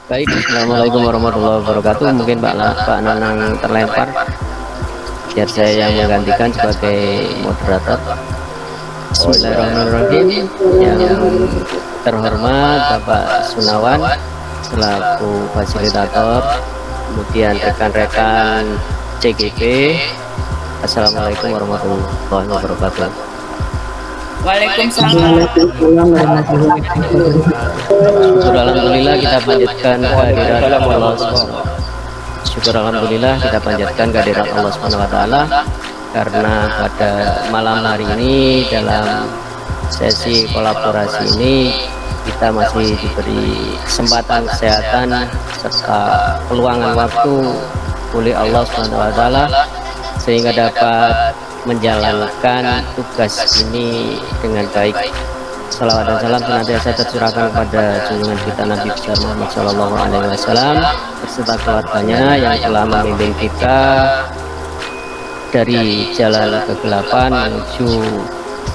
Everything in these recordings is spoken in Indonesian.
Baik, Assalamualaikum warahmatullahi wabarakatuh. Mungkin Pak Nanang terlempar, biar saya yang menggantikan sebagai moderator. Bismillahirrahmanirrahim. Yang terhormat Bapak Sunawan selaku fasilitator, kemudian rekan-rekan CGP. Assalamualaikum warahmatullahi wabarakatuh. Waalaikumsalam. Syukur alhamdulillah kita panjatkan kehadiran Allah SWT. Syukur alhamdulillah kita panjatkan kehadiran Allah SWT karena pada malam hari ini dalam sesi kolaborasi ini kita masih diberi kesempatan kesehatan serta peluangan waktu oleh Allah SWT sehingga dapat menjalankan tugas ini dengan baik. Salawat dan salam senantiasa tercurahkan kepada junjungan kita Nabi besar Muhammad Shallallahu Alaihi Wasallam beserta keluarganya yang telah membimbing kita dari jalan kegelapan menuju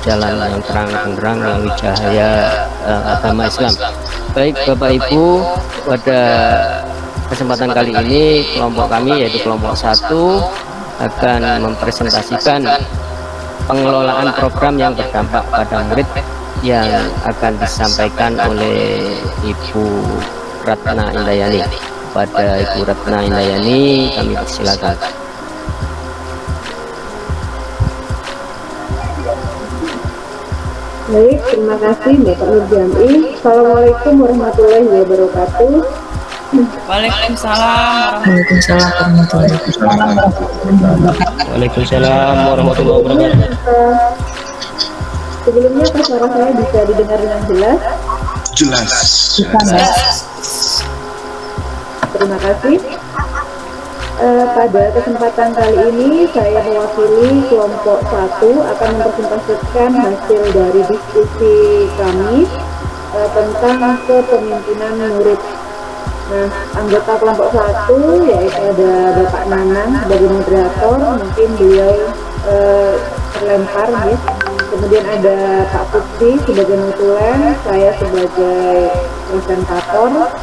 jalan yang terang benderang melalui cahaya agama Islam. Baik Bapak Ibu, pada kesempatan kali ini kelompok kami yaitu kelompok 1 akan mempresentasikan pengelolaan program yang berdampak pada murid yang akan disampaikan oleh Ibu Ratna Indayani. Pada Ibu Ratna Indayani kami persilakan. Baik, terima kasih Bapak Nurjami. Assalamualaikum warahmatullahi wabarakatuh. Waalaikumsalam. Waalaikumsalam warahmatullahi wabarakatuh. Sebelumnya suara saya bisa didengar dengan jelas? Jelas. Terima kasih. Pada kesempatan kali ini saya mewakili kelompok 1 akan mempresentasikan hasil dari diskusi kami tentang kepemimpinan murid. Nah, anggota kelompok 1 yaitu ada Bapak Nanang sebagai moderator, mungkin beliau terlempar ya. Kemudian ada Pak Putri sebagai notulen, saya sebagai presentator,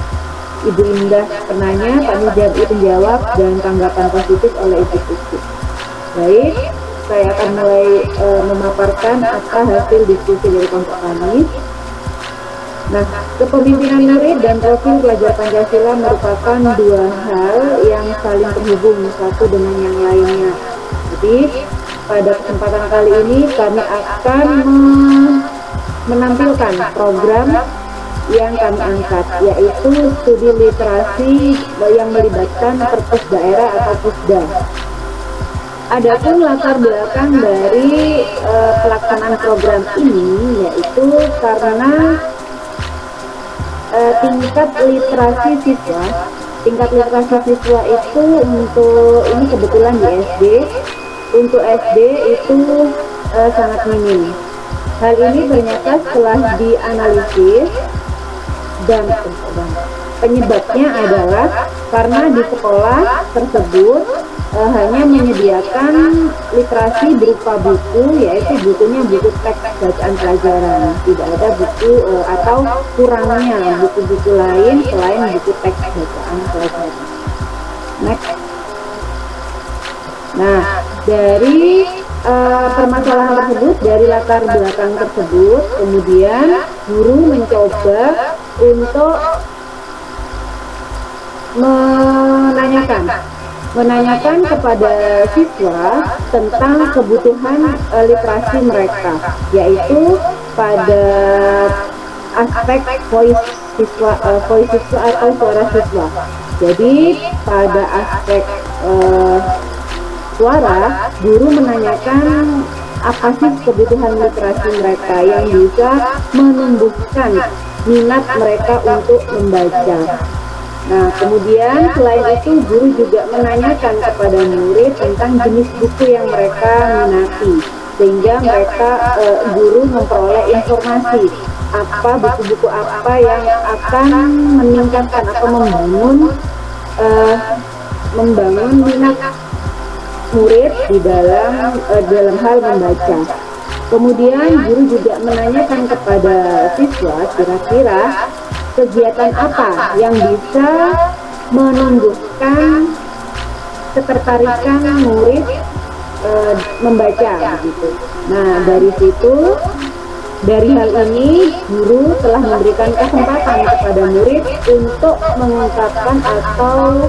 Ibu Indah penanya, Pak Nurjami penjawab, dan tanggapan positif oleh Ibu Putri. Baik, saya akan mulai memaparkan apa hasil diskusi dari kelompok kami. Nah, kepemimpinan murid dan profil pelajar Pancasila merupakan dua hal yang saling terhubung satu dengan yang lainnya. Jadi, pada kesempatan kali ini kami akan menampilkan program yang kami angkat, yaitu studi literasi yang melibatkan perpus daerah atau pusda. Adapun latar belakang dari pelaksanaan program ini yaitu karena tingkat literasi siswa itu untuk ini kebetulan di SD, untuk SD itu sangat minim. Hal ini ternyata setelah dianalisis dan penyebabnya adalah karena di sekolah tersebut hanya menyediakan literasi berupa buku, yaitu bukunya buku teks bacaan pelajaran, tidak ada buku atau kurangnya buku-buku lain selain buku teks bacaan pelajaran. Next. Nah, dari permasalahan tersebut, dari latar belakang tersebut, kemudian guru mencoba untuk menanyakan kepada siswa tentang kebutuhan literasi mereka, yaitu pada aspek voice siswa atau suara siswa. Jadi pada aspek suara, guru menanyakan apa sih kebutuhan literasi mereka yang bisa menumbuhkan minat mereka untuk membaca. Nah, kemudian selain itu guru juga menanyakan kepada murid tentang jenis buku yang mereka minati, sehingga guru memperoleh informasi apa buku-buku apa yang akan meningkatkan atau membangun minat murid di dalam hal membaca. Kemudian guru juga menanyakan kepada siswa kira-kira kegiatan apa yang bisa menumbuhkan ketertarikan murid membaca gitu. Nah, dari situ, dari hal ini guru telah memberikan kesempatan kepada murid untuk mengungkapkan atau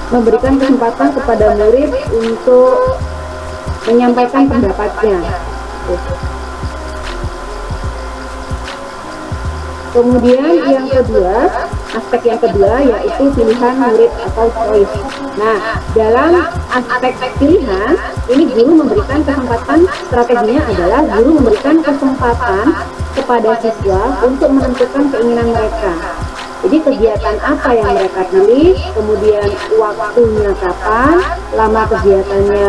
memberikan kesempatan kepada murid untuk menyampaikan pendapatnya. Kemudian yang kedua, aspek yang kedua yaitu pilihan murid atau choice. Nah, dalam aspek pilihan, ini guru memberikan kesempatan, strateginya adalah guru memberikan kesempatan kepada siswa untuk menentukan keinginan mereka. Jadi kegiatan apa yang mereka pilih, kemudian waktunya kapan, lama kegiatannya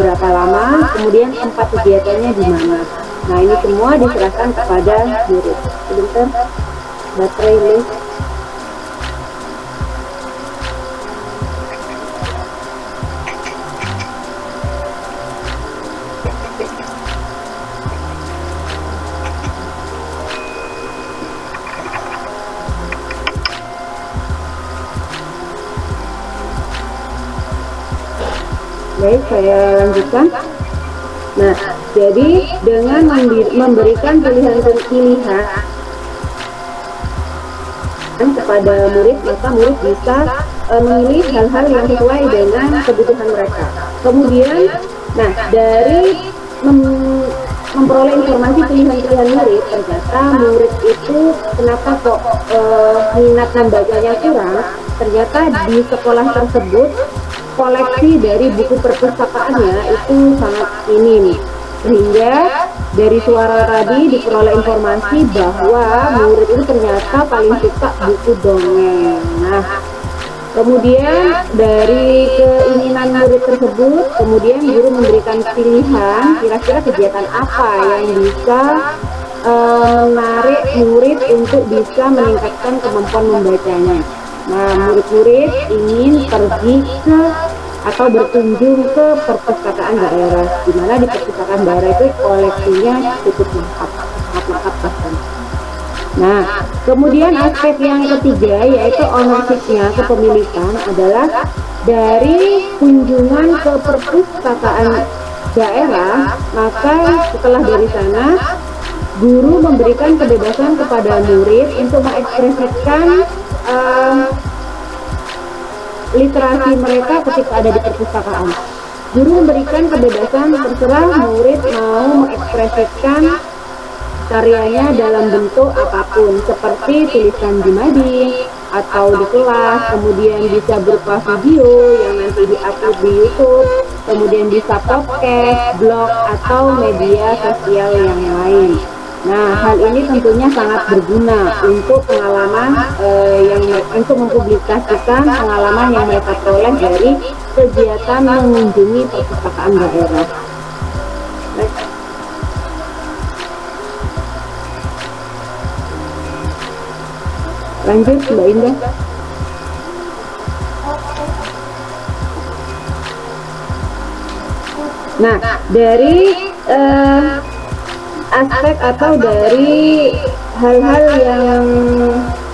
berapa lama, kemudian tempat kegiatannya di mana. Nah, ini semua diserahkan kepada murid. Sebentar, baterai ini. Baik, saya lanjutkan. Nah, jadi dengan memberikan pilihan-pilihan kepada murid, maka murid bisa memilih hal-hal yang sesuai dengan kebutuhan mereka. Kemudian, nah, dari memperoleh informasi pilihan-pilihan murid, ternyata murid itu kenapa kok minat membacanya kurang, ternyata di sekolah tersebut koleksi dari buku perpustakaannya itu sangat minim, sehingga dari suara tadi diperoleh informasi bahwa murid itu ternyata paling suka buku dongeng. Nah, kemudian dari keinginan murid tersebut, kemudian guru memberikan pilihan kira-kira kegiatan apa yang bisa menarik murid untuk bisa meningkatkan kemampuan membacanya. Nah, murid-murid ingin pergi ke atau berkunjung ke perpustakaan daerah, di mana di perpustakaan daerah itu koleksinya cukup lengkap, sangat lengkap bahkan. Nah, kemudian aspek yang ketiga yaitu ownership-nya, kepemilikan, adalah dari kunjungan ke perpustakaan daerah. Maka setelah dari sana, guru memberikan kebebasan kepada murid untuk mengekspresikan literasi mereka ketika ada di perpustakaan. Guru memberikan kebebasan, terserah murid mau mengekspresikan karyanya dalam bentuk apapun, seperti tulisan di mading atau di kelas, kemudian bisa berupa video yang nanti diupload di YouTube, kemudian bisa podcast, blog, atau media sosial yang lain. Nah, hal ini tentunya sangat berguna untuk pengalaman untuk mempublikasikan pengalaman yang mereka peroleh dari kegiatan mengunjungi perpustakaan daerah. Lanjut, Mbak Indah. Nah, dari aspek atau dari hal-hal yang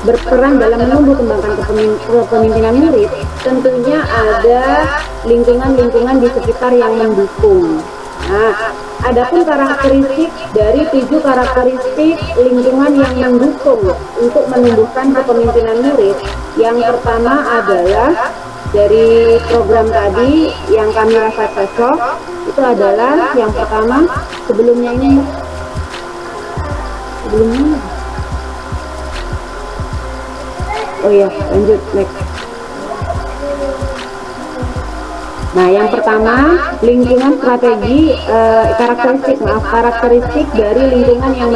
berperan dalam menumbuh kembangkan kepemimpinan murid, tentunya ada lingkungan-lingkungan di sekitar yang mendukung. Nah, adapun karakteristik dari 7 karakteristik lingkungan yang mendukung untuk menumbuhkan kepemimpinan murid, yang pertama adalah dari program tadi yang kami rasa cocok, itu adalah yang pertama, sebelumnya. Oh ya, lanjut, next. Nah, yang pertama, lingkungan strategi, karakteristik dari lingkungan yang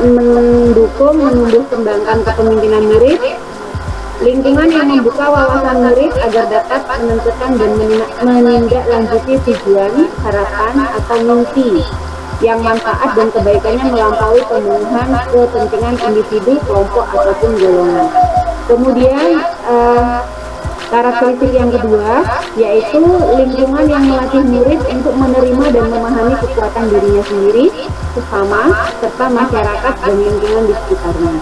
mendukung menumbuh kembangkan kepemimpinan murid. Lingkungan yang membuka wawasan murid agar dapat menentukan dan menindaklanjuti tujuan, harapan, atau mimpi yang manfaat dan kebaikannya melampaui pemenuhan kepentingan individu, kelompok, ataupun golongan. Kemudian Karakteristik yang kedua yaitu lingkungan yang melatih murid untuk menerima dan memahami kekuatan dirinya sendiri, sesama, serta masyarakat dan lingkungan di sekitarnya.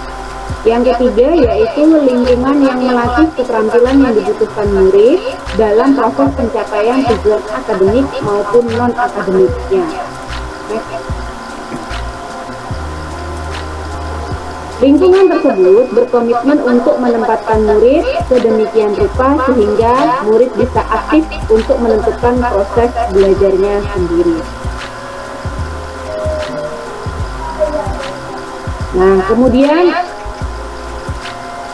Yang ketiga yaitu lingkungan yang melatih keterampilan yang dibutuhkan murid dalam proses pencapaian tujuan akademik maupun non-akademiknya. Lingkungan tersebut berkomitmen untuk menempatkan murid sedemikian rupa sehingga murid bisa aktif untuk menentukan proses belajarnya sendiri. Nah, kemudian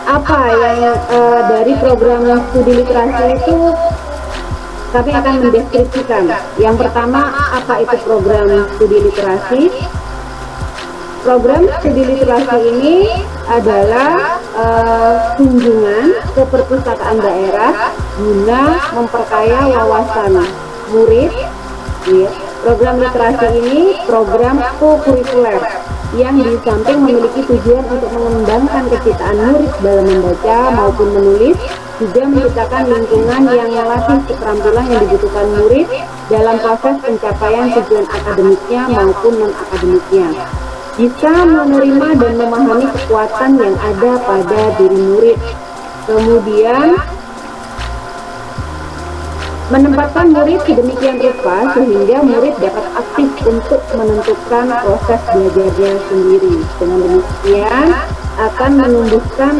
apa yang dari program studi literasi itu kami akan mendeskripsikan. Yang pertama, apa itu program studi literasi? Program studi literasi ini adalah kunjungan ke perpustakaan daerah guna memperkaya wawasan murid. Ya. Program literasi ini program co-kurikuler yang di samping memiliki tujuan untuk mengembangkan kecintaan murid dalam membaca maupun menulis, juga menciptakan lingkungan yang melatih keterampilan yang dibutuhkan murid dalam proses pencapaian tujuan akademiknya maupun non-akademiknya. Bisa menerima dan memahami kekuatan yang ada pada diri murid. Kemudian menempatkan murid sedemikian rupa sehingga murid dapat aktif untuk menentukan proses belajarnya sendiri. Dengan demikian akan menumbuhkan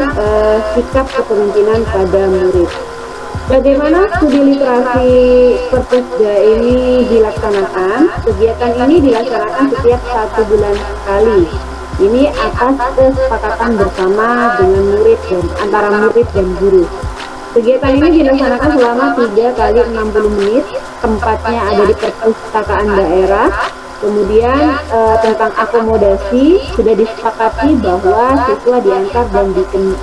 sikap kepemimpinan pada murid. Bagaimana studi literasi Perpusda ini dilaksanakan? Kegiatan ini dilaksanakan setiap 1 bulan sekali. Ini atas kesepakatan bersama dengan murid dan antara murid dan guru. Kegiatan ini dilaksanakan selama 3 kali 60 menit. Tempatnya ada di perpustakaan daerah. Kemudian tentang akomodasi sudah disepakati bahwa siswa diantar dan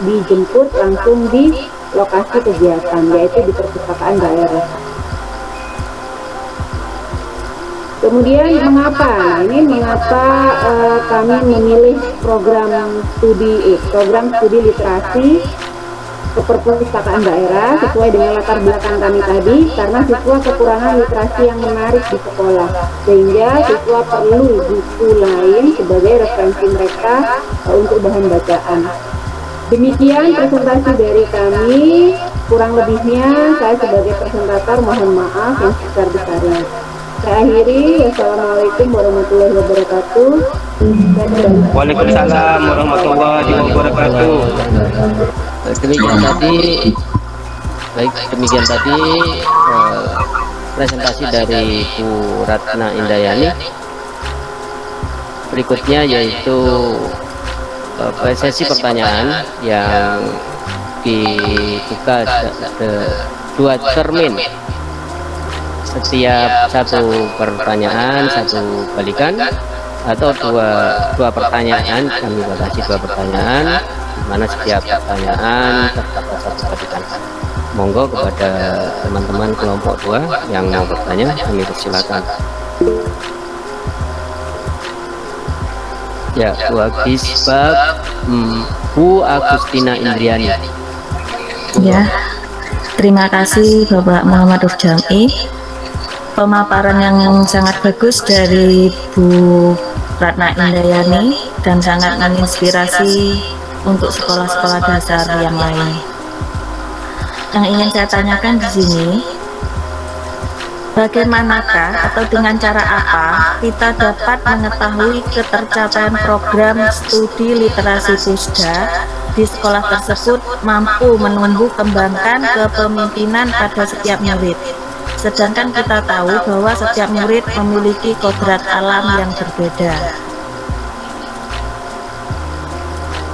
dijemput langsung di lokasi kegiatan, yaitu di perpustakaan daerah. Kemudian mengapa? Nah, ini mengapa kami memilih program studi literasi ke perpustakaan daerah sesuai dengan latar belakang kami tadi, karena siswa kekurangan literasi yang menarik di sekolah, sehingga siswa perlu buku lain sebagai referensi mereka untuk bahan bacaan. Demikian presentasi dari kami, kurang lebihnya saya sebagai presentator mohon maaf yang sebesar-besarnya. Saya akhiri, wassalamualaikum warahmatullahi wabarakatuh. Waalaikumsalam warahmatullahi wabarakatuh. Demikian tadi presentasi dari Bu Ratna Indayani. Berikutnya yaitu sesi pertanyaan yang dibuka 2 termin. Setiap 1 pertanyaan 1 balikan, atau dua pertanyaan, kami batasi 2 pertanyaan, di mana setiap pertanyaan terdapat 1 balikan. Monggo kepada teman-teman kelompok 2 yang mau bertanya, kami persilakan. Ya, Bu Agisbab, Bu Agustina Indriani. Ya, terima kasih Bapak Muhammad Urjami. Pemaparan yang sangat bagus dari Bu Ratna Indayani dan sangat menginspirasi untuk sekolah-sekolah dasar yang lain. Yang ingin saya tanyakan di sini, bagaimanakah atau dengan cara apa kita dapat mengetahui ketercapaian program studi literasi Pusda di sekolah tersebut mampu menumbuh kembangkan kepemimpinan pada setiap murid? Sedangkan kita tahu bahwa setiap murid memiliki kodrat alam yang berbeda.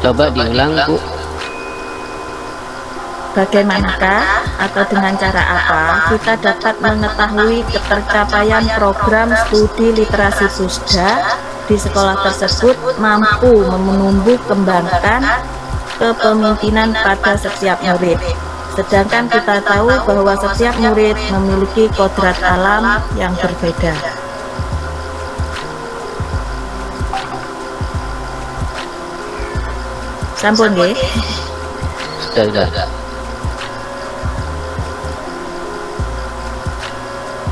Coba diulang, Bu. Bagaimanakah atau dengan cara apa kita dapat mengetahui ketercapaian program studi literasi Pusda di sekolah tersebut mampu menumbuh kembangkan kepemimpinan pada setiap murid? Sedangkan kita tahu bahwa setiap murid memiliki kodrat alam yang berbeda. Sampun nggih? Sudah.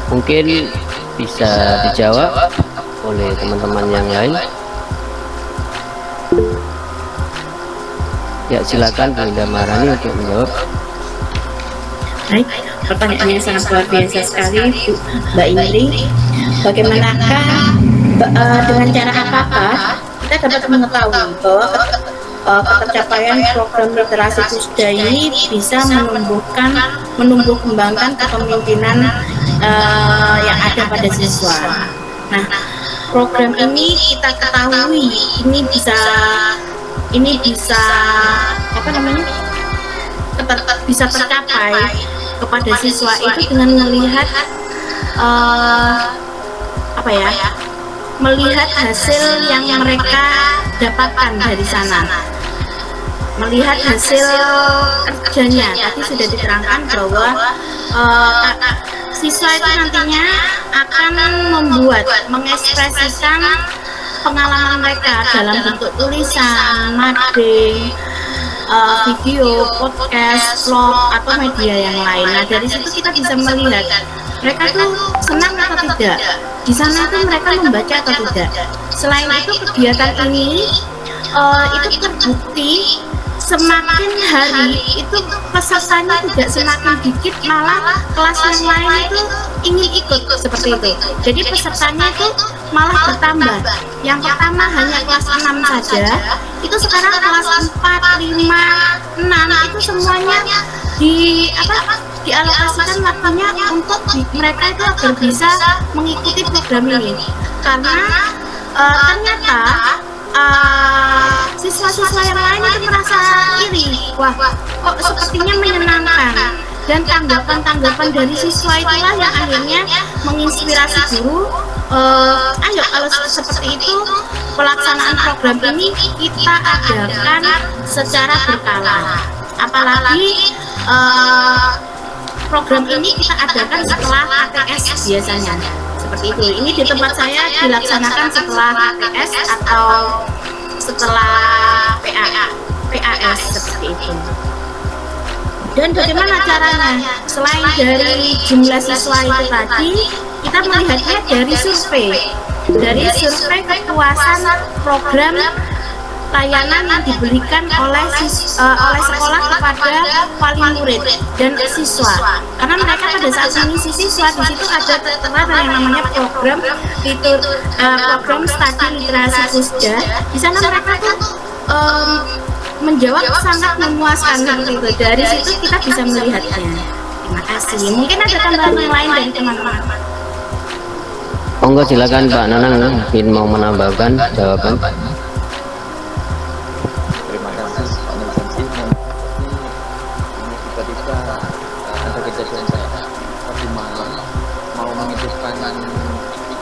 Mungkin bisa dijawab oleh teman-teman yang lain. Ya, silakan Bu Indah Maharani untuk menjawab. Baik, pertanyaannya sangat luar biasa sekali, Bu, Mbak Indri. Bagaimanakah dengan cara apakah kita dapat mengetahui bahwa ketercapaian program literasi Pusda ini bisa menumbuh kembangkan kepemimpinan yang ada pada siswa. Nah, program ini kita ketahui ini bisa apa namanya? Bisa tercapai kepada siswa itu dengan melihat melihat hasil yang mereka dapatkan dari sana, melihat hasil kerjanya. Tadi sudah diterangkan bahwa siswa itu nantinya akan mengekspresikan pengalaman mereka dalam bentuk tulisan, mading, video, podcast, vlog, atau media yang lain. Nah, dari situ kita bisa melihat mereka tuh senang atau tidak. Di sana tuh mereka membaca atau tidak. Selain itu, kegiatan ini itu terbukti semakin hari itu pesertanya tidak semakin dikit, malah kelas yang lain itu ingin ikut seperti itu. Jadi pesertanya itu malah bertambah. Yang pertama hanya kelas 6 saja, itu sekarang kelas 4, 5, 6 itu semuanya dialokasikan waktunya untuk mereka itu agar bisa mengikuti program ini. Karena ternyata siswa-siswa yang lain itu merasa iri, wah kok sepertinya menyenangkan, dan tanggapan-tanggapan dari siswa itulah yang akhirnya menginspirasi guru. Ayo kalau seperti itu pelaksanaan program ini kita adakan secara berkala, apalagi program ini kita adakan setelah ATS biasanya. Seperti itu. Ini di tempat saya dilaksanakan setelah ATS atau setelah PAS seperti itu. Dan bagaimana caranya? Selain dari jumlah siswa itu tadi, kita melihatnya dari survei kepuasan program layanan yang diberikan oleh sekolah kepada wali murid dan siswa. Karena mereka pada saat mengisi siswa di situ ada tertera yang namanya program studi literasi Pusda. Di sana mereka tuh menjawab sangat memuaskan seperti itu. Dari situ kita bisa melihatnya. Terima kasih. Mungkin ada tambahan yang lain dari teman-teman. Monggo silakan Pak Nanang, mungkin mau menambahkan jawaban. Terima kasih Pak Nursansi. Ini tiba-tiba ada kejadian saya tadi malam mau menghidupkan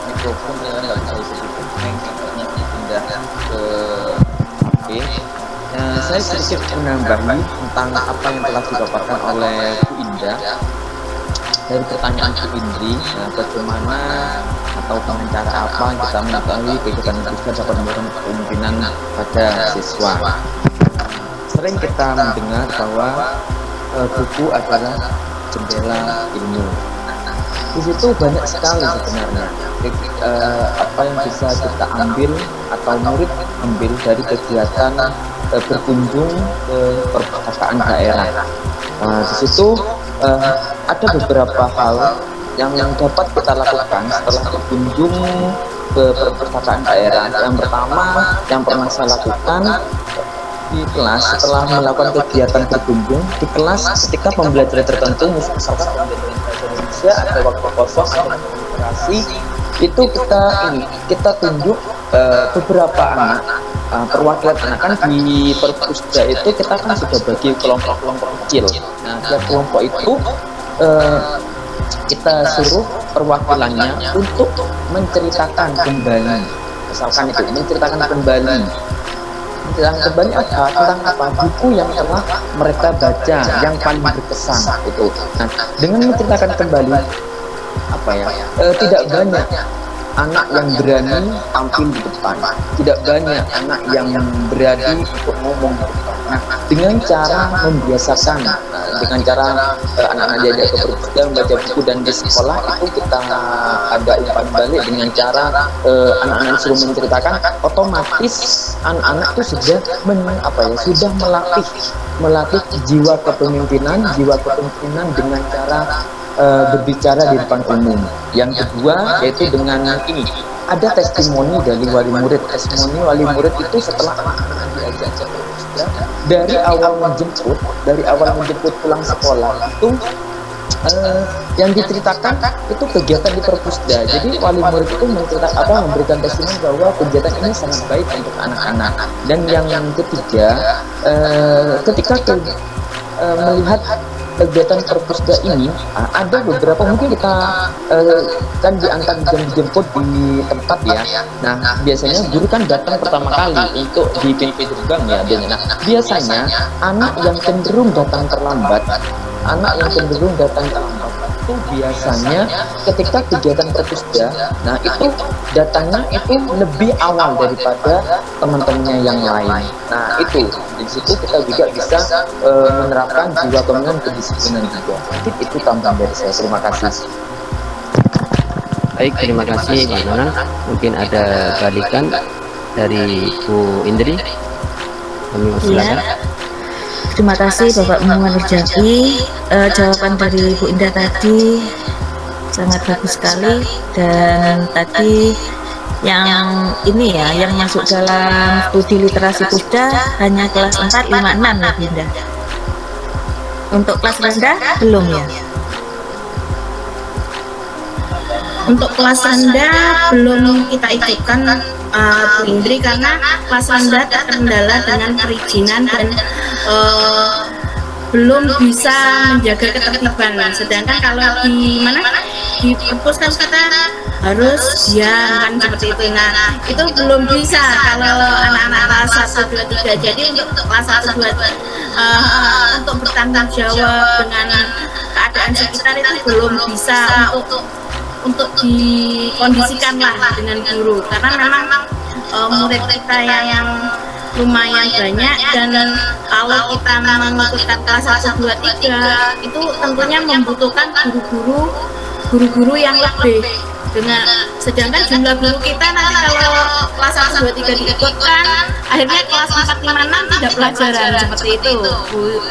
mikrofon, ya nggak bisa disebutkan, katanya pindah ke HP. Saya sedikit menambahi tentang apa yang telah dipaparkan oleh Bu Indah. Dari pertanyaan Bu Indri, bagaimana atau dengan cara apa kita mengetahui kegiatan Pusda dapat memberikan kepemimpinan pada siswa. Sering kita mendengar bahwa buku adalah jendela ilmu. Di situ banyak sekali sebenarnya apa yang bisa kita ambil atau murid ambil dari kegiatan berkunjung ke perpustakaan daerah. Di situ ada beberapa hal yang dapat kita lakukan setelah berkunjung ke perpustakaan daerah. Yang pertama yang pernah saya lakukan di kelas setelah melakukan kegiatan berkunjung di kelas, ketika pembelajaran tertentu, misalkan pembelajaran bahasa Indonesia ada waktu kosong atau konsentrasi, itu kita tunjuk beberapa anak, perwakilan anak. Kan di perpusda itu kita kan sudah bagi kelompok-kelompok kecil. Nah, tiap kelompok itu kita suruh perwakilannya untuk menceritakan kembali, misalkan itu menceritakan kembali tentang apa buku yang telah mereka baca yang paling berkesan itu. Nah, dengan menceritakan kembali tidak banyak anak yang berani tampil di depan, tidak banyak anak yang berani untuk ngomong di depan. Nah, dengan cara membiasakan dengan cara anak-anak diajak ke perpustakaan membaca buku, dan di sekolah itu kita ada umpan balik dengan cara anak-anak disuruh menceritakan, otomatis anak-anak itu sudah sudah melatih jiwa kepemimpinan dengan cara berbicara di depan umum. Yang kedua yaitu dengan ini, ada testimoni dari wali murid. Testimoni wali murid itu setelah anak-anak diajak dari awal menjemput pulang sekolah itu yang diceritakan itu kegiatan di perpusda. Jadi wali murid itu memberikan testimoni bahwa kegiatan ini sangat baik untuk anak-anak. Dan yang ketiga, ketika melihat kegiatan perpusda ini, ada beberapa, mungkin kita kan diantar dijemput di tempat ya. Nah, biasanya guru kan datang pertama kali untuk di pintu gerbang ya. Nah, biasanya anak yang cenderung datang terlambat itu biasanya ketika kegiatan perpusda, nah itu datangnya itu lebih awal daripada teman-temannya yang lain. Nah itu di situ kita juga bisa menerapkan jiwa kepemimpinan, kedisiplinan juga. Itu tambahan dari saya. Terima kasih. Baik, terima kasih Pak Nanan. Mungkin ada balikan dari Bu Indri. Kami silakan. Terima kasih Bapak Muhammad Nurjati. Jawaban dari Bu Indah tadi sangat bagus sekali, dan tadi yang ini ya, yang masuk dalam studi literasi pusda hanya kelas 4, 5, 6 ya Bu Indah. Untuk kelas rendah belum ya? Untuk kelas rendah belum kita ikutkan Bu Indri, karena kelas rendah terkendala dengan perizinan dan belum bisa menjaga ketertiban. Sedangkan kalau di perpus kan kita harus kan seperti itu. Nah itu belum bisa kalau anak-anak kelas 1, 2, 3. Jadi untuk kelas 1, 2 untuk bertanggung jawab dengan keadaan sekitar itu belum bisa untuk dikondisikan lah dengan guru, karena memang murid kita yang lumayan banyak, dan kalau kita mengikutkan kelas 1, 2, 3 itu tentunya membutuhkan guru-guru yang lebih. Sedangkan jumlah guru kita nanti kalau kelas 1, 2, 3 diikutkan, akhirnya kelas 4, 5, 6 tidak pelajaran, seperti itu Bu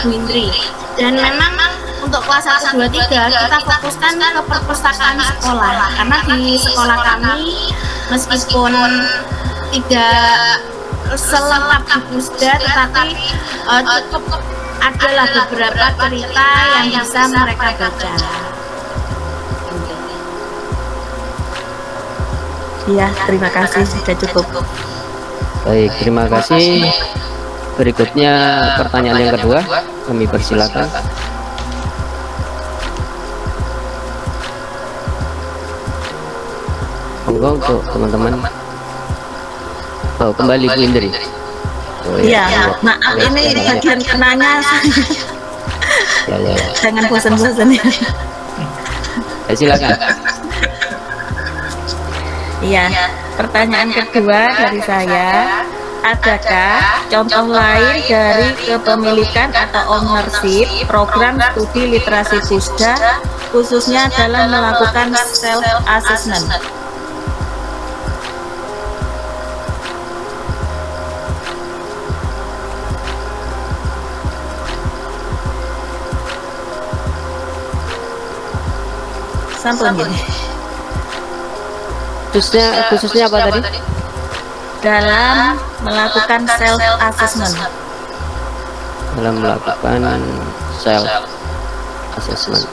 Indri. Dan memang untuk kelas 1, 2, 3 kita fokuskan ke perpustakaan sekolah, karena di sekolah kami meskipun tidak selengkap di pusda, tetapi cukup adalah beberapa cerita yang bisa mereka baca. Ya, terima kasih, sudah cukup. Baik, terima kasih. Berikutnya pertanyaan yang kedua, kami persilakan. Monggo untuk teman-teman. Oh, kembali Bu Indri. Iya, maaf ini bagian kenanya. Ya. Jangan bosan-bosan ya. Silakan. Iya, pertanyaan kedua dari saya, adakah contoh lain dari kepemilikan atau ownership program studi literasi pusda, khususnya dalam melakukan self assessment? Sampun gini. Khususnya apa tadi? Dalam melakukan self assessment. Dalam melakukan self assessment.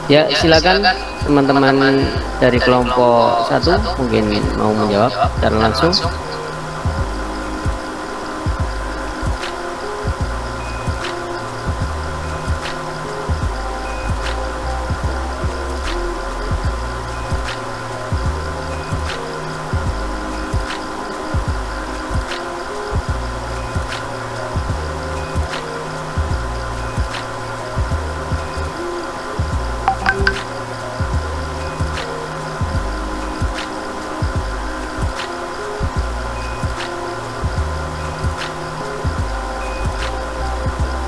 Ya, silakan teman-teman dari kelompok 1 mungkin mau menjawab secara langsung.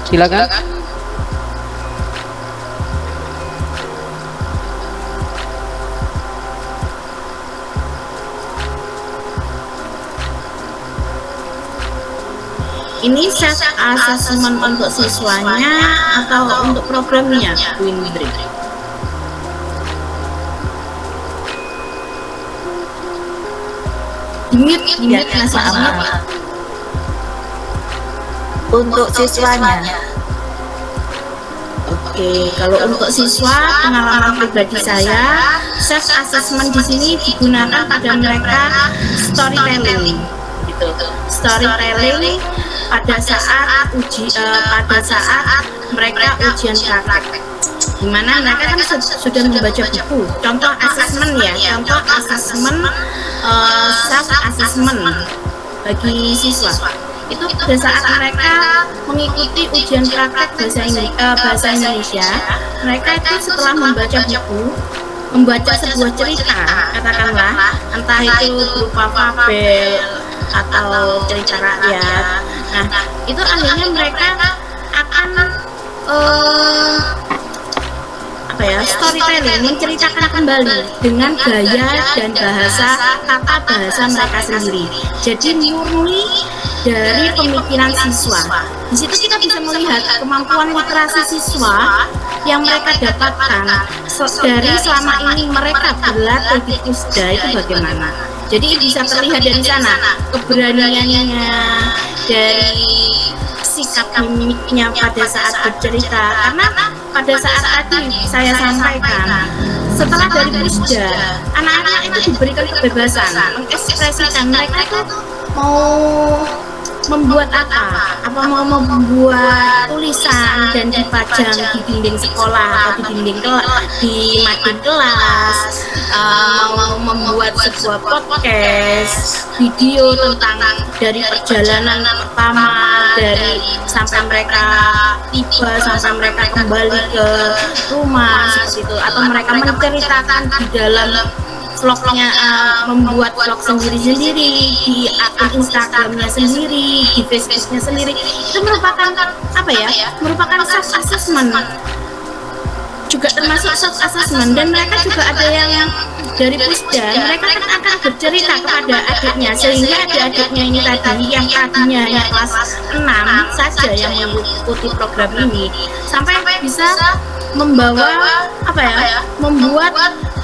silakan. Ini self assessment untuk siswanya atau untuk programnya, Bu Indri? Dimit masih aman. Untuk siswanya. Oke, kalau untuk siswa, pengalaman pribadi saya, self assessment di sini digunakan pada mereka storytelling, gitu. Storytelling pada saat mereka ujian praktek, dimana mereka kan sudah membaca buku. Contoh assessment ya, contoh assessment self assessment bagi siswa. Itu pada saat mereka mengikuti ujian praktek bahasa Indonesia, mereka itu setelah membaca buku, membaca sebuah cerita, katakanlah entah itu berupa fabel atau cerita rakyat. Nah, itu akhirnya mereka akan storytelling, menceritakan kembali dengan gaya dan tata bahasa mereka sendiri. Jadi murni dari pemikiran siswa. Di situ kita bisa melihat kemampuan literasi siswa yang mereka dapatkan dari selama ini mereka berlatih di Pusda itu bagaimana. Jadi bisa terlihat dari sana keberaniannya, dari sikap mimiknya pada saat bercerita. Karena pada saat tadi saya sampaikan, setelah dari Pusda, anak-anak itu diberikan kebebasan mengekspresikan mereka itu mau membuat apa mau membuat tulisan dan dipajang di dinding sekolah atau di mading kelas, mau membuat sebuah podcast video tentang dari perjalanan pertama dari sampai mereka tiba sampai mereka kembali ke rumah seperti itu, atau mereka menceritakan di dalam vlognya, membuat vlog sendiri-sendiri di akun Instagramnya sendiri, di Facebooknya sendiri. Itu merupakan merupakan self assessment, juga termasuk self assessment. Dan mereka juga ada yang dari Pusda, mereka akan bercerita kepada adiknya, sehingga adik-adiknya ini tadi yang tadinya hanya kelas 6 saja yang mengikuti program ini, sampai bisa membawa membuat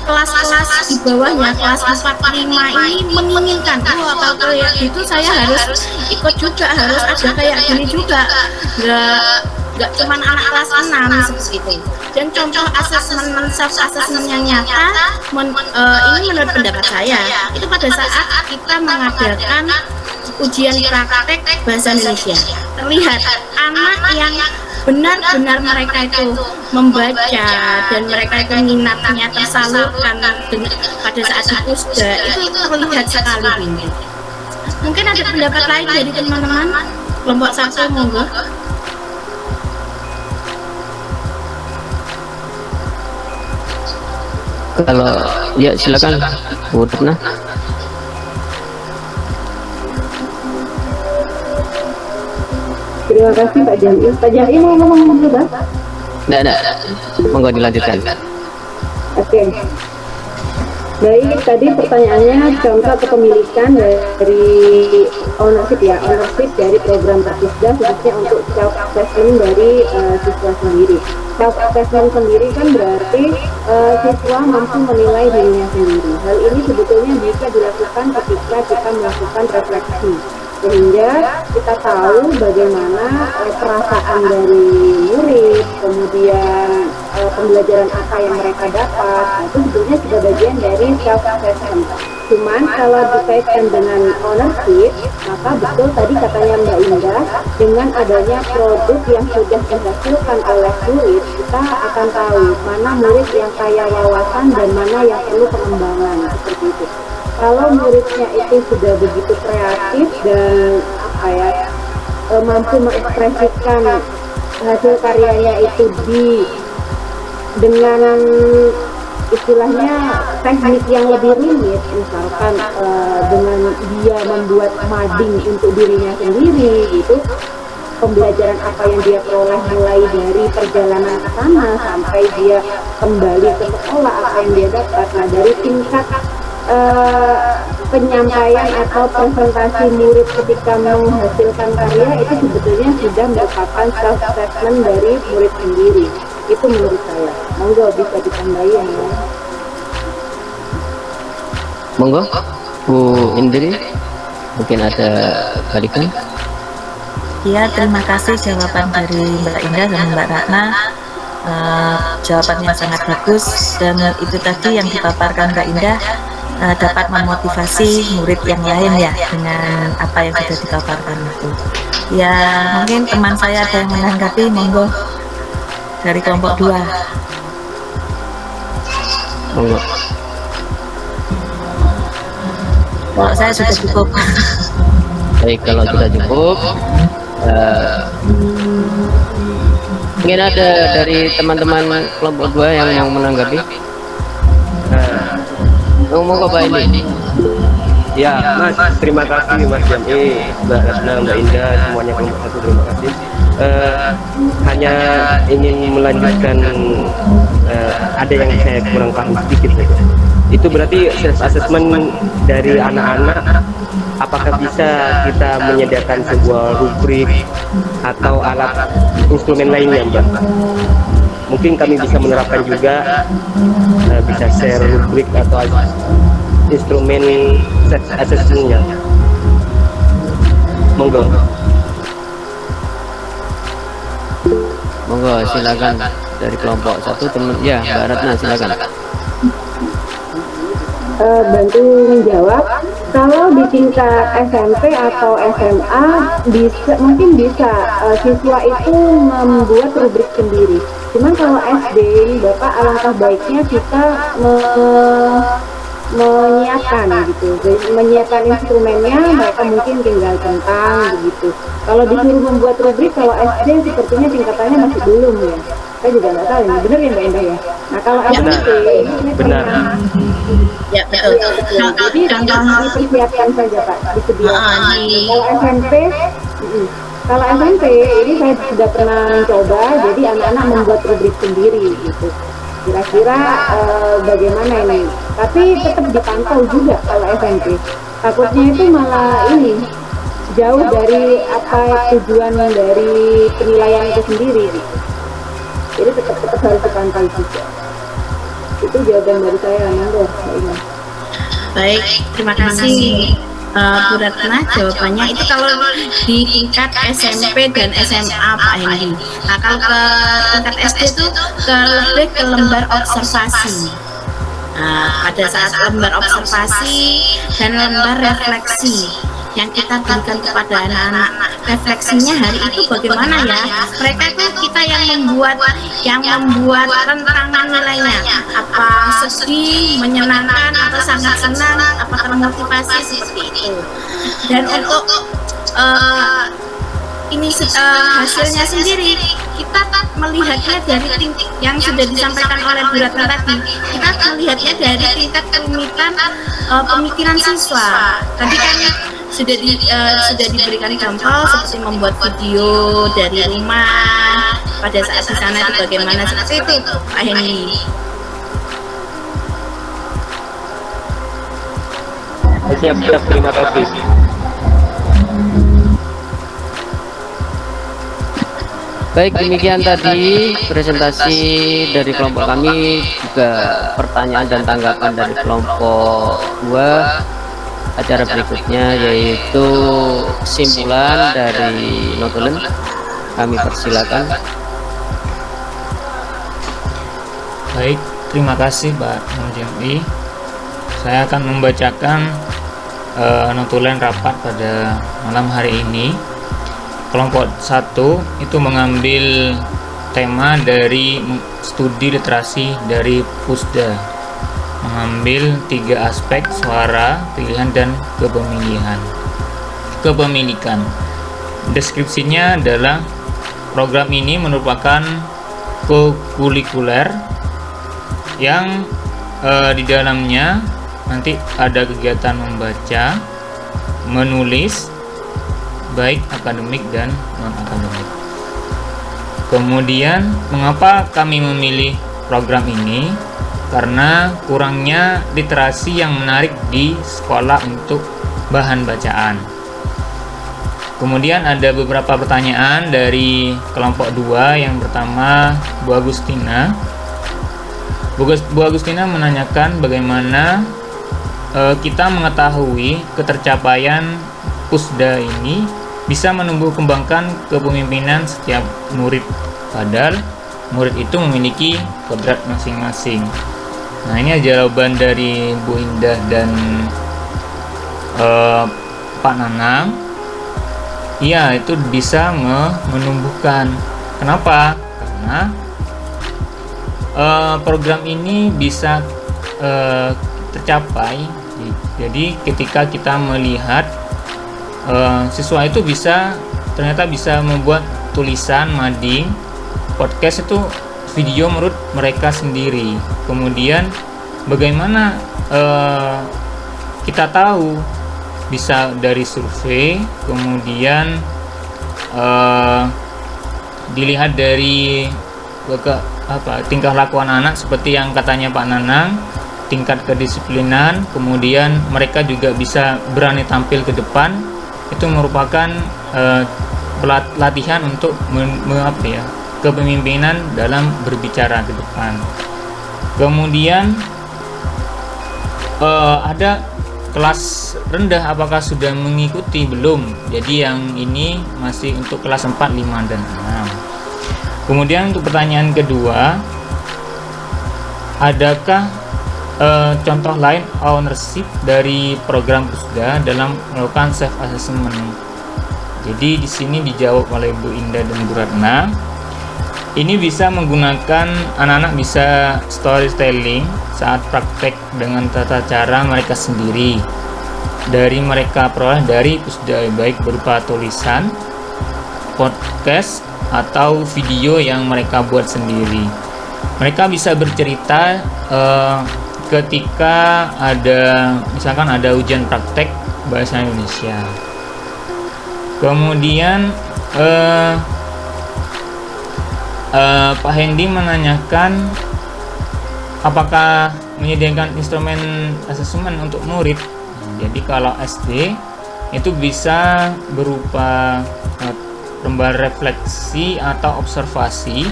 kelas-kelas di bawahnya, kelas 4-5 ini menginginkan, kalau kayak gitu saya harus ikut juga, harus ada kayak gini juga, nggak cuman anak kelas 6 seperti itu. Dan contoh self assessment yang nyata, ini menurut pendapat saya, itu pada saat kita mengadakan ujian praktek bahasa Indonesia, terlihat anak yang benar-benar mereka itu membaca dan mereka itu minatnya tersalurkan pada saat di Pusda, itu terlihat sekali ini. Mungkin ada pendapat lain dari teman-teman kelompok 1, monggo. Kalau ya silakan Bu Retna. Terima kasih Pak Jami. Pak Jami mau ngomong dulu, Pak? Enggak. Monggo dilanjutkan. Oke. Baik, tadi pertanyaannya contoh kepemilikan dari ownership ya, ownership dari program Pusda khususnya untuk self assessment dari siswa sendiri. Self assessment sendiri kan berarti siswa mampu menilai dirinya sendiri. Hal ini sebetulnya bisa dilakukan ketika kita melakukan refleksi, sehingga kita tahu bagaimana perasaan dari murid, kemudian pembelajaran apa yang mereka dapat. Itu sebetulnya sudah bagian dari self assessment. Cuman kalau dikaitkan dengan ownership, maka betul tadi katanya Mbak Indah, dengan adanya produk yang sudah dihasilkan oleh murid, kita akan tahu mana murid yang kaya wawasan dan mana yang perlu pengembangan, seperti itu. Kalau muridnya itu sudah begitu kreatif dan mampu mengekspresikan hasil karyanya itu dengan istilahnya teknik yang lebih rumit, misalkan dengan dia membuat mading untuk dirinya sendiri gitu, pembelajaran apa yang dia peroleh mulai dari perjalanan ke sana sampai dia kembali ke sekolah, apa yang dia dapat. Nah, dari tingkat penyampaian atau presentasi murid ketika menghasilkan karya itu sebetulnya sudah merupakan self assessment dari murid sendiri. Itu menurut saya. Monggo bisa ditambahin ya. Monggo Bu Indri, mungkin ada balikan. Ya, terima kasih jawaban dari Mbak Indah dan Mbak Ratna. Jawabannya sangat bagus, dan itu tadi yang dipaparkan Mbak Indah dapat memotivasi murid yang lain ya dengan apa yang sudah dipaparkan itu. Ya, mungkin teman saya ada yang menanggapi, monggo dari kelompok 2. Monggo. Kalau saya sudah cukup. Baik, kalau sudah cukup, mungkin ada dari teman-teman kelompok 2 yang mau menanggapi. Monggo Pak ini. Ya, Mas, terima kasih Mas Jami, Mbak Ratna, Mbak Indah, semuanya kelompok 1, terima kasih. Hanya ingin melanjutkan, ada yang saya kurang paham sedikit saja. Itu berarti self assessment dari anak-anak, apakah bisa kita menyediakan sebuah rubrik atau alat instrumen lainnya, Mbak? Mungkin kami bisa menerapkan juga, bisa share rubrik atau instrumen self assessment-nya. Monggo. Monggo, silakan dari kelompok 1 teman. Ya, Mbak Ratna silakan. Bantu menjawab. Kalau di tingkat SMP atau SMA mungkin bisa siswa itu membuat rubrik sendiri. Cuman kalau SD, Bapak, alangkah baiknya kita menyiapkan gitu. Menyiapkan instrumennya, mereka mungkin tinggal tentang begitu. Kalau disuruh membuat rubrik, kalau SD sepertinya tingkatannya masih belum ya. Saya juga nggak tahu ini, benar ya Mbak Indah ya? Nah kalau SMP ini Benar. Ya, betul. Jadi dipersiapkan saja Pak, disediakan. Kalau SMP ini saya sudah pernah mencoba, jadi anak-anak membuat rubrik sendiri gitu. Kira-kira bagaimana ini? Tapi tetap dipantau juga kalau SMP. Takutnya itu malah ini jauh dari apa tujuan dari penilaian itu sendiri gitu. Jadi tetap harus dipantau juga. Itu jawaban dari saya, monggo Mbak Indah. Baik, terima kasih Bu Ratna. Jawabannya itu kalau di tingkat SMP dan SMA Pak Hendy. Nah, kalau ke tingkat SD itu lebih ke lembar observasi. Nah, pada saat lembar observasi dan lembar refleksi yang kita berikan kepada anak-anak, refleksinya hari itu bagaimana ya, mereka itu kita yang membuat rentangan nilainya, apa sedih, menyenangkan, atau sangat senang, apa termotivasi, seperti itu. Dan untuk hasilnya sendiri, kita melihatnya dari tingkat yang sudah disampaikan oleh Bu Ratna tadi. Kita melihatnya dari tingkat kerumitan pemikiran siswa. Tadi kan sudah diberikan contoh seperti membuat video dari rumah pada saat di sana itu bagaimana, seperti itu Pak Hendy. Siap, terima kasih. Baik, demikian tadi presentasi dari kelompok kami, juga pertanyaan dan tanggapan dari kelompok 2. Acara berikutnya yaitu kesimpulan dari notulen. Kami persilakan. Baik, terima kasih Pak Jami. Saya akan membacakan notulen rapat pada malam hari ini. Kelompok 1 itu mengambil tema dari studi literasi dari Pusda, mengambil 3 aspek: suara, pilihan, dan kepemilikan. Deskripsinya adalah program ini merupakan kokurikuler yang di dalamnya nanti ada kegiatan membaca, menulis, baik akademik dan non-akademik. Kemudian, mengapa kami memilih program ini? Karena kurangnya literasi yang menarik di sekolah untuk bahan bacaan. Kemudian ada beberapa pertanyaan dari kelompok 2. Yang pertama, Bu Agustina. Bu Agustina menanyakan bagaimana kita mengetahui ketercapaian Pusda ini bisa menumbuh kembangkan kepemimpinan setiap murid, padahal murid itu memiliki kodrat masing-masing. Nah, ini jawaban dari Bu Indah dan Pak Nanang. Iya, itu bisa menumbuhkan. Kenapa? Karena program ini bisa tercapai. Jadi ketika kita melihat siswa itu ternyata bisa membuat tulisan, mading, podcast itu video menurut mereka sendiri. Kemudian bagaimana kita tahu? Bisa dari survei, kemudian dilihat dari tingkah laku anak seperti yang katanya Pak Nanang, tingkat kedisiplinan, kemudian mereka juga bisa berani tampil ke depan. Itu merupakan latihan untuk kepemimpinan dalam berbicara ke depan. Kemudian ada kelas rendah, apakah sudah mengikuti? Belum. Jadi yang ini masih untuk kelas 4, 5, dan 6. Kemudian untuk pertanyaan kedua, adakah contoh lain ownership dari program Pusda dalam melakukan self assessment? Jadi di sini dijawab oleh Bu Indah dan Bu Ratna. Ini bisa menggunakan, anak-anak bisa storytelling saat praktek dengan tata cara mereka sendiri. Dari mereka peroleh dari Pusda, baik berupa tulisan, podcast, atau video yang mereka buat sendiri. Mereka bisa bercerita ketika misalkan ada ujian praktek bahasa Indonesia. Kemudian Pak Hendy menanyakan apakah menyediakan instrumen asesmen untuk murid. Jadi kalau SD itu bisa berupa lembar refleksi atau observasi,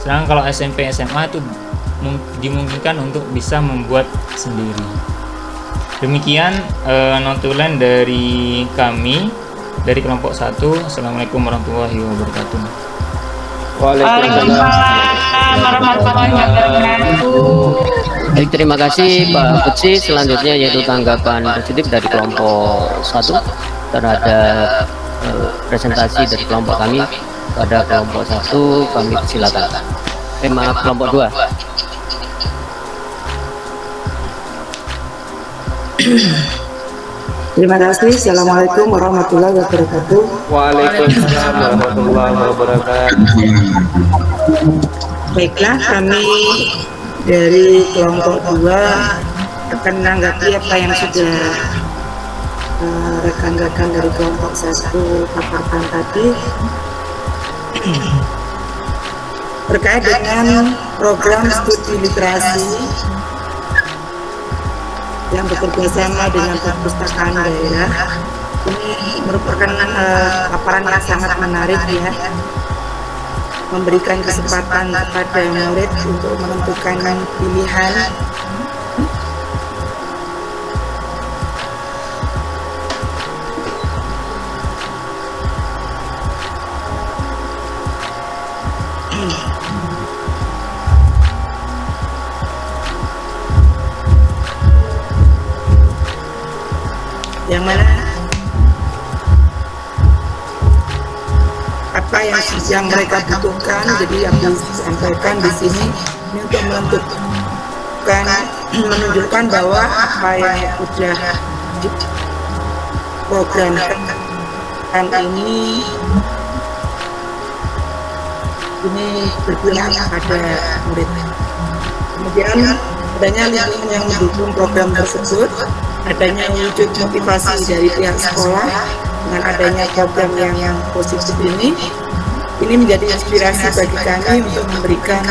sedangkan kalau SMP SMA itu dimungkinkan untuk bisa membuat sendiri. Demikian notulen dari kami dari kelompok 1. Assalamualaikum warahmatullahi wabarakatuh. Waalaikumsalam warahmatullahi wabarakatuh. Baik, terima kasih Pak Putsi. Selanjutnya yaitu tanggapan positif dari kelompok 1 terhadap presentasi dari kelompok kami. Pada kelompok 1 kami silakan. Maaf, kelompok 2. Terima kasih. Assalamualaikum warahmatullahi wabarakatuh. Waalaikumsalam warahmatullahi wabarakatuh. Baiklah, kami dari kelompok 2 akan menanggapi apa yang sudah rekan-rekan dari kelompok 1 paparkan tadi terkait dengan program studi literasi yang bekerja sama dengan perpustakaan daerah. Ini merupakan paparan yang sangat menarik ya, memberikan kesempatan kepada murid untuk menentukan pilihan yang mana apa yang mereka butuhkan. Jadi yang disampaikan di sini ini untuk menunjukkan bahwa apa yang sudah diprogramkan ini berguna pada murid. Kemudian adanya lingkungan yang mendukung program tersebut, adanya wujud motivasi dari pihak sekolah dengan adanya program yang positif ini menjadi inspirasi bagi kami untuk memberikan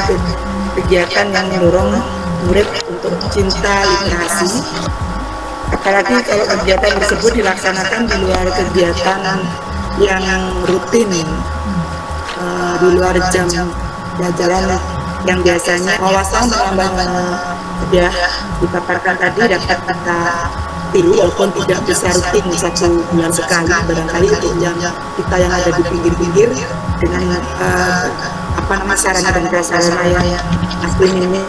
kegiatan yang mendorong murid untuk cinta literasi. Apalagi kalau kegiatan tersebut dilaksanakan di luar kegiatan yang rutin, di luar jam pelajaran yang biasanya wawasan menambah sudah dipaparkan tadi dapat kita tiru walaupun tidak bisa rutin 1 bulan sekali, barangkali untuk jam kita yang ada di pinggir-pinggir dengan sarana dan prasarana yang asli ini.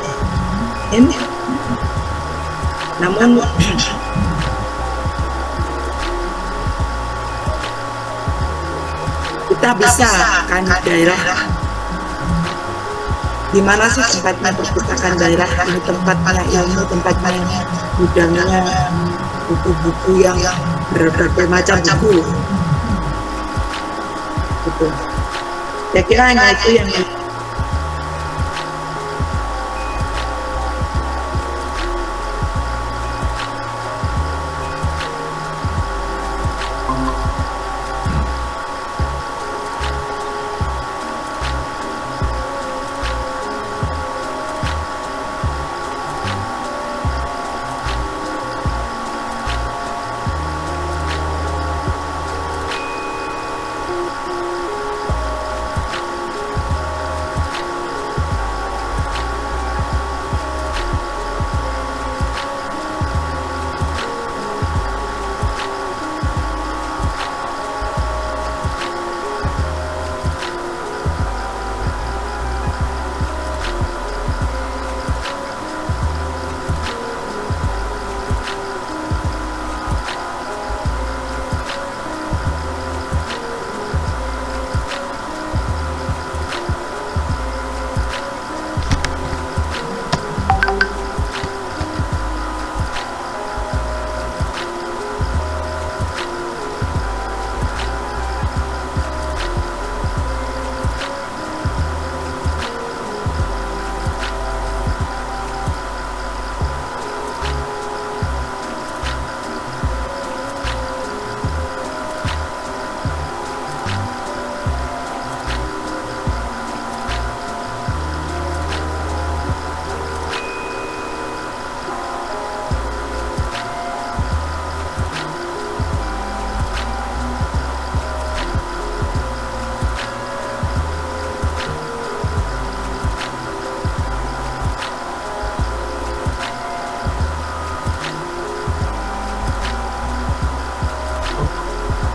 Namun kita bisa kan daerah di mana sih tempatnya perpustakaan daerah ini, tempatnya ilmu, tempatnya gudangnya buku-buku yang berbagai macam buku gitu. Saya kira hanya itu yang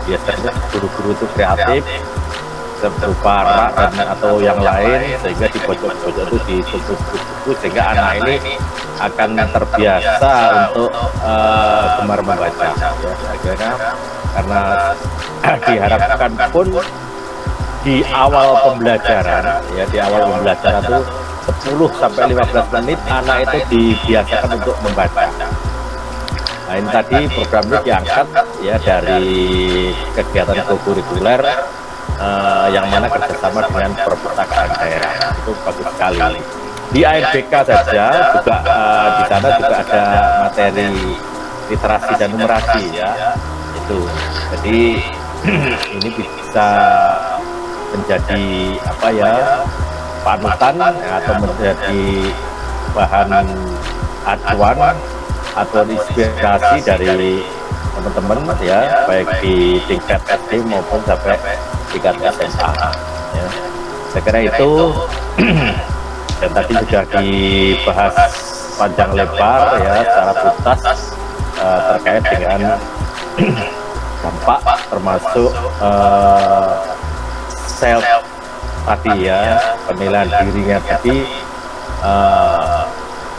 biasanya guru-guru itu kreatif berupa rak dan atau yang lain, sehingga di pojok-pojok itu ditutup buku sehingga anak ini akan terbiasa untuk gemar membaca ya. Akhirnya karena diharapkan pun di awal pembelajaran ya, di awal pembelajaran itu 10 sampai 15 menit anak itu dibiasakan untuk membaca. Nah, ini tadi programnya diangkat ya dari kegiatan kurikuler yang mana kerjasama dengan perpustakaan daerah, itu bagus sekali. Di ANBK saja juga di sana juga ada materi literasi dan numerasi ya, itu. Jadi ini bisa menjadi apa ya, panutan atau menjadi bahan acuan atau inspirasi dari teman-teman ya, baik di tingkat SD maupun sampai tingkat SMA ya. Saya kira itu dan tadi sudah dibahas panjang lebar ya secara tuntas terkait dengan dampak termasuk self tadi ya, penilaian dirinya tadi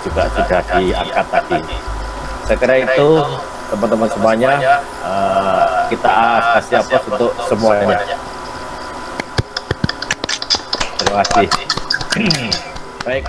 juga sudah diangkat tadi. Saya kira itu teman-teman semuanya, kita kasih aplaus untuk semuanya. Terima kasih. Baik.